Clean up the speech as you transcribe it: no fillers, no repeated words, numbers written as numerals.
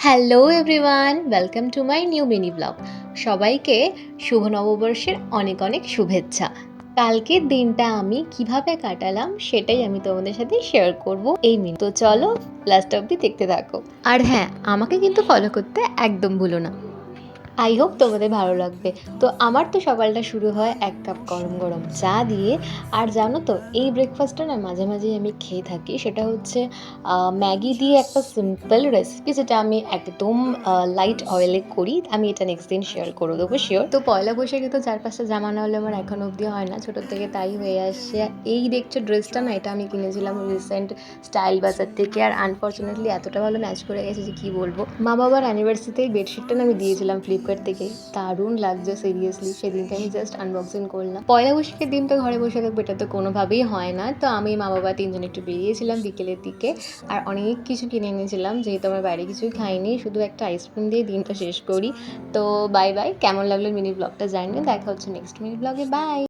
Hello everyone, welcome to my new mini blog. সবাইকে শুভ নববর্ষের অনেক অনেক শুভেচ্ছা। কালকের দিনটা আমি কিভাবে কাটালাম সেটাই আমি তোমাদের সাথে শেয়ার করব এই মিনি। তো চলো লাস্ট অবধি দেখতে থাকো। আর হ্যাঁ, আমাকে কিন্তু ফলো করতে একদম ভুলো না। আই হোপ তোমাদের ভালো লাগবে। তো আমার তো সকালটা শুরু হয় এক কাপ গরম গরম চা দিয়ে। আর জানো তো, এই ব্রেকফাস্টটা না মাঝে মাঝেই আমি খেয়ে থাকি। সেটা হচ্ছে ম্যাগি দিয়ে একটা সিম্পল রেসিপি, যেটা আমি একদম লাইট অয়েলে করি। আমি এটা নেক্সট দিন শেয়ার করে দেবো শিওর। তো পয়লা বৈশাখে তো 4-5টা জামা না হলে আমার এখন অবধি হয় না, ছোটোর থেকে তাই হয়ে আসছে। এই দেখছো ড্রেসটা না, এটা আমি কিনেছিলাম রিসেন্ট স্টাইল বাজার থেকে। আর আনফর্চুনেটলি এতটা ভালো ম্যাচ করে গেছে যে কী বলবো। মা বাবার অ্যানিভার্সারিতে এই বেডশিটটা না আমি দিয়েছিলাম ফ্লিপকার্ট থেকে। দারুণ লাগছে সিরিয়াসলি। সেদিনকে আমি জাস্ট আনবক্সিং করলাম। পয়লা বৈশাখের দিন তো ঘরে বসে থাকবো, এটা তো কোনোভাবেই হয় না। তো আমি মা বাবা তিনজন একটু বেরিয়েছিলাম বিকেলের দিকে। আর অনেক কিছু কিনে এনেছিলাম, যেহেতু আমার বাইরে কিছুই খাইনি, শুধু একটা আইসক্রিম দিয়ে দিনটা শেষ করি। তো বাই বাই। কেমন লাগলো মিনি ব্লগটা জানিও। দেখা হচ্ছে নেক্সট মিনি ব্লগে। বাই।